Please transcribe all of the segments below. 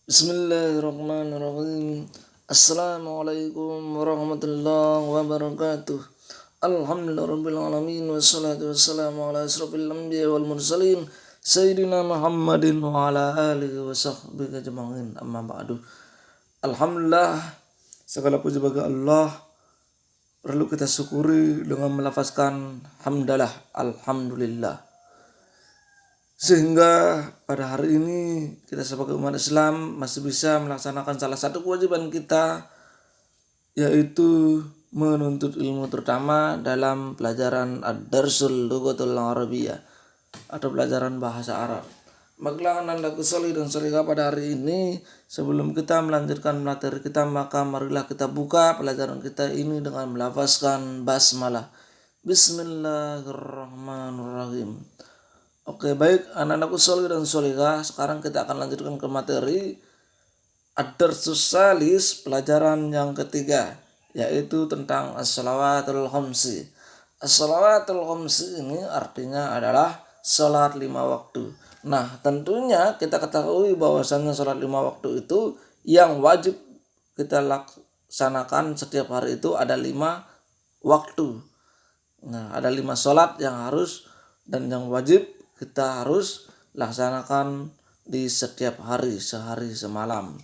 Bismillahirrahmanirrahim. Assalamualaikum warahmatullahi wabarakatuh. Alhamdulillahirrabbilalamin. Wassalatu wassalamu ala asrafil anbiya wal mursalin Sayyidina Muhammadin wa ala alihi wa sahbihi ajma'in. Amma ba'du. Alhamdulillah, segala puji bagi Allah. Perlu kita syukuri dengan melafazkan hamdalah, alhamdulillah. Sehingga pada hari ini kita sebagai umat Islam masih bisa melaksanakan salah satu kewajiban kita, yaitu menuntut ilmu, terutama dalam pelajaran Ad-Darsul Lughatul Arabiyyah atau pelajaran bahasa Arab. Baiklah anandaku sholih dan sholihah, pada hari ini sebelum kita melanjutkan materi kita, maka marilah kita buka pelajaran kita ini dengan melafazkan basmalah. Bismillahirrahmanirrahim. Oke, baik anak-anakku sholih dan sholihah, sekarang kita akan lanjutkan ke materi Ad-Darsus Salis, pelajaran yang ketiga, yaitu tentang As-Salawatul Khamsi. As-Salawatul Khamsi ini artinya adalah sholat 5 waktu. Nah, tentunya kita ketahui bahwasannya sholat 5 waktu itu yang wajib kita laksanakan setiap hari itu ada 5 waktu. Nah, ada 5 sholat yang harus dan yang wajib kita harus laksanakan di setiap hari, sehari semalam.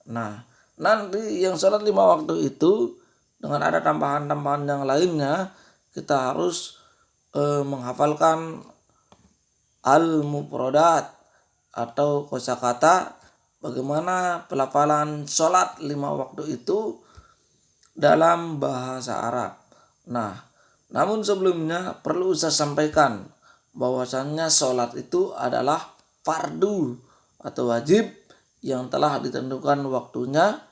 Nah, nanti yang sholat 5 waktu itu dengan ada tambahan-tambahan yang lainnya, kita harus menghafalkan al-mufradat atau kosakata, bagaimana pelafalan sholat 5 waktu itu dalam bahasa Arab. Nah, namun sebelumnya perlu saya sampaikan bahwasannya sholat itu adalah fardu atau wajib yang telah ditentukan waktunya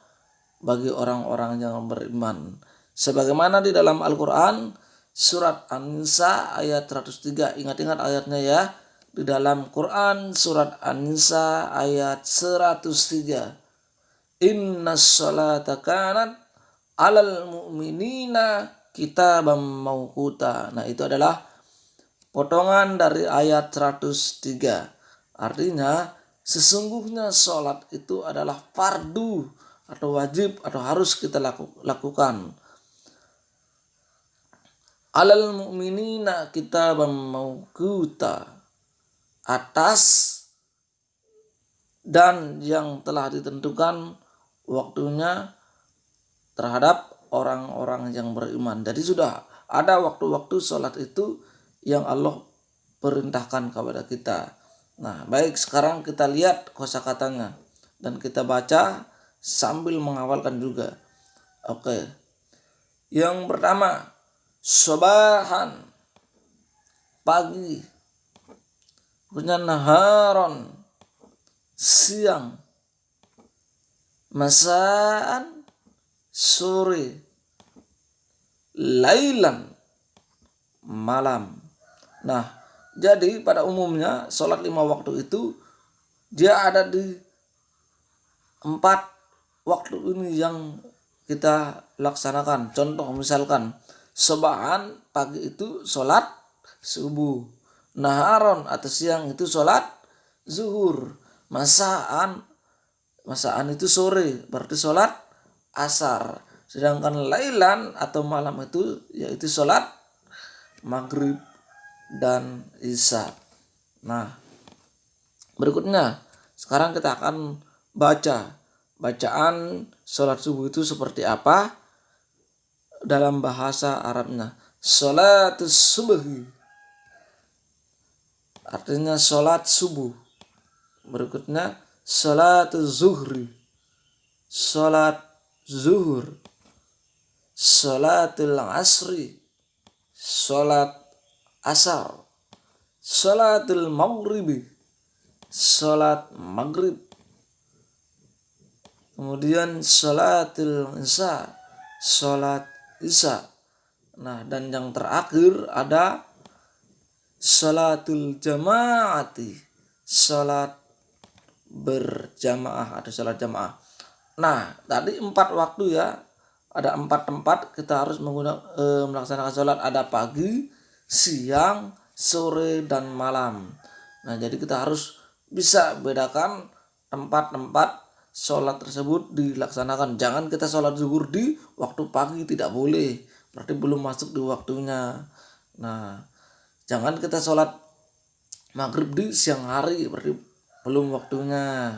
bagi orang-orang yang beriman. Sebagaimana di dalam Al-Quran surat An-Nisa ayat 103. Ingat-ingat ayatnya ya. Di dalam Quran surat An-Nisa ayat 103. Innas sholata kanat alal mu'minina kitaban mawquta. Nah, itu adalah potongan dari ayat 103. Artinya sesungguhnya sholat itu adalah fardu atau wajib atau harus kita lakukan. Alal mu'minina kitaban mawquta, atas dan yang telah ditentukan waktunya terhadap orang-orang yang beriman. Jadi sudah ada waktu-waktu sholat itu yang Allah perintahkan kepada kita. Nah, baik, sekarang kita lihat kosakatanya dan kita baca sambil menghafalkan juga. Oke. Yang pertama, sobahan, pagi. Kemudian naharon, siang. Masaan, sore. Lailan, malam. Nah, jadi pada umumnya sholat 5 waktu itu dia ada di 4 waktu ini yang kita laksanakan. Contoh misalkan sobahan, pagi itu sholat subuh. Naharon atau siang itu sholat zuhur. Masaan itu sore, berarti sholat asar. Sedangkan lailan atau malam itu yaitu sholat maghrib dan isya. Nah, berikutnya sekarang kita akan baca bacaan sholat subuh itu seperti apa dalam bahasa Arabnya. Sholatus subuh artinya sholat subuh. Berikutnya sholatus zuhri, sholat zuhur. Sholatul asri, sholat asar. Sholatul maghribi, sholat maghrib. Kemudian sholatul isya, sholat isya. Nah, dan yang terakhir ada sholatul jamaati, sholat berjamaah atau sholat jamaah. Nah, tadi 4 waktu ya. Ada 4 tempat kita harus melaksanakan sholat. Ada pagi, siang, sore, dan malam. Nah, jadi kita harus bisa bedakan tempat-tempat sholat tersebut dilaksanakan. Jangan kita sholat zuhur di waktu pagi, tidak boleh, berarti belum masuk di waktunya. Nah, jangan kita sholat maghrib di siang hari, berarti belum waktunya.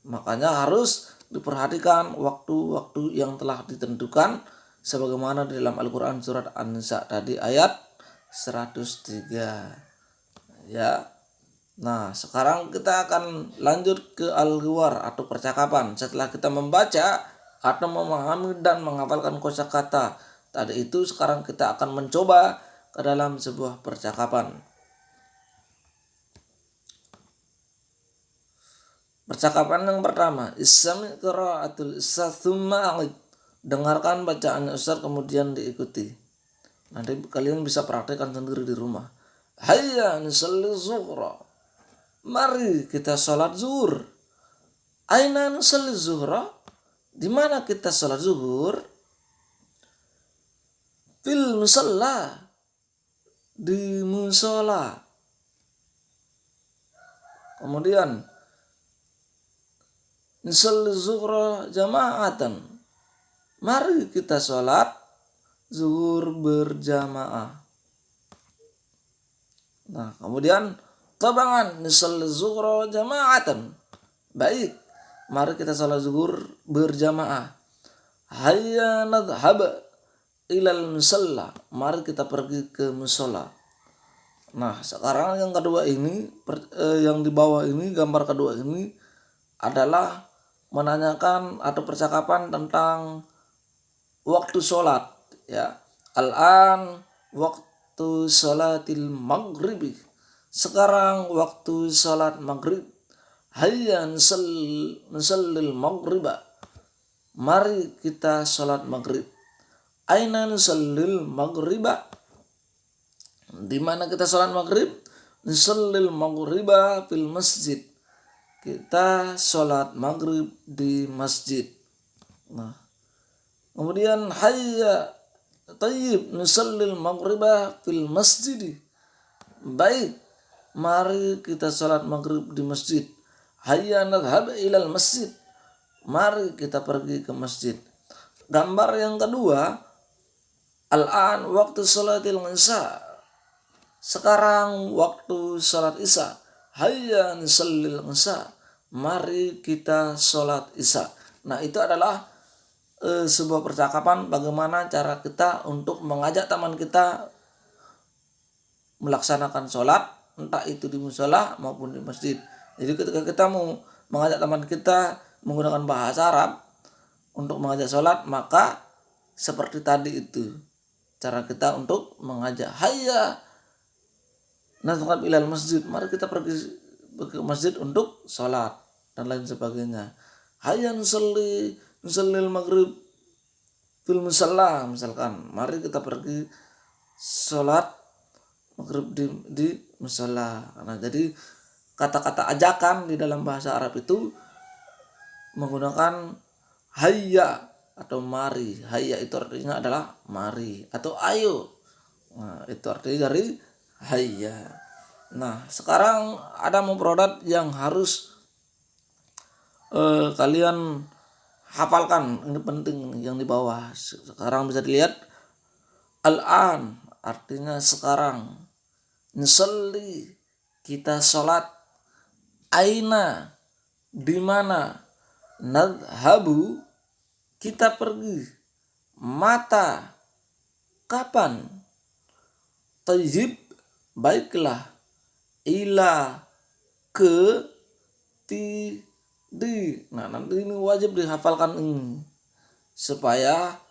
Makanya harus diperhatikan waktu-waktu yang telah ditentukan sebagaimana di dalam Al-Quran surat An-Nisa tadi ayat 103 ya. Nah, sekarang kita akan lanjut ke al-hiwar atau percakapan. Setelah kita membaca atau memahami dan menghafalkan kosakata tadi itu, sekarang kita akan mencoba ke dalam sebuah percakapan. Percakapan yang pertama, Isami qiraatul ustaz tsumma a'id. Dengarkan bacaan ustaz kemudian diikuti. Nanti kalian bisa praktekkan sendiri di rumah. Hayya nusalli zuhra. Mari kita sholat zuhur. Aina nusalli zuhra? Di mana kita sholat zuhur? Fil musalla. Di musola. Kemudian nusalli zuhra jama'atan. Mari kita sholat zuhur berjamaah. Nah, kemudian tabangan nusalli zuhra jama'atan. Baik, mari kita sholat zuhur berjamaah. Hayya nadhhab ilal musalla. Mari kita pergi ke musola. Nah, sekarang yang kedua ini, yang di bawah ini, gambar kedua ini adalah menanyakan atau percakapan tentang waktu sholat. Ya, al-an waktu sholatil maghribi. Sekarang waktu sholat maghrib. Hayya nusallil maghriba. Mari kita sholat maghrib. Aina nusallil maghriba. Di mana kita sholat maghrib? Nusallil maghriba fil masjid. Kita sholat maghrib di masjid. Nah, kemudian hayya tayyib nusallil maghriba fil masjid. Baik, mari kita sholat maghrib di masjid. Hayya nadhhab ilal masjid. Mari kita pergi ke masjid. Gambar yang kedua, al-an waktu sholatil isya. Sekarang waktu sholat isya. Hayya nusallil isya. Mari kita sholat isya. Nah, itu adalah sebuah percakapan bagaimana cara kita untuk mengajak teman kita melaksanakan sholat, entah itu di musola maupun di masjid. Jadi ketika kita mau mengajak teman kita menggunakan bahasa Arab untuk mengajak sholat, maka seperti tadi itu cara kita untuk mengajak. Hayya nadhhab ilal masjid. Mari kita pergi ke masjid untuk sholat dan lain sebagainya. Hayya nusallil maghrib fil musalla, misalkan. Mari kita pergi sholat maghrib di musalla. Nah, jadi kata-kata ajakan di dalam bahasa Arab itu menggunakan hayya atau mari. Hayya itu artinya adalah mari atau ayo. Nah, itu artinya dari hayya. Nah, sekarang ada mufradat yang harus kalian hafalkan. Ini penting yang di bawah. Sekarang bisa dilihat, al-an artinya sekarang. Nusalli kita sholat. Aina di mana. Nadhabu kita pergi. Mata kapan. Tayyib baiklah. Ila ke di. Nah, nanti ini wajib dihafalkan ini supaya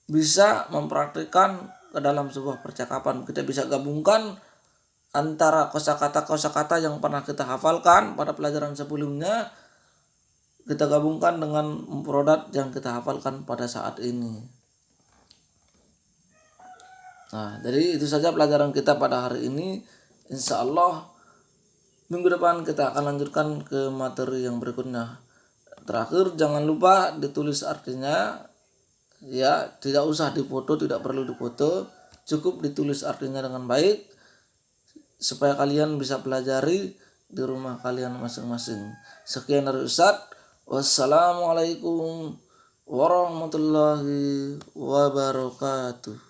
bisa mempraktikkan ke dalam sebuah percakapan. Kita bisa gabungkan antara kosakata yang pernah kita hafalkan pada pelajaran sebelumnya, kita gabungkan dengan mufradat yang kita hafalkan pada saat ini. Nah, jadi itu saja pelajaran kita pada hari ini. Insya Allah minggu depan kita akan lanjutkan ke materi yang berikutnya. Terakhir, jangan lupa ditulis artinya. Ya, tidak usah difoto, tidak perlu difoto, cukup ditulis artinya dengan baik supaya kalian bisa pelajari di rumah kalian masing-masing. Sekian dari Ustadz. Wassalamualaikum warahmatullahi wabarakatuh.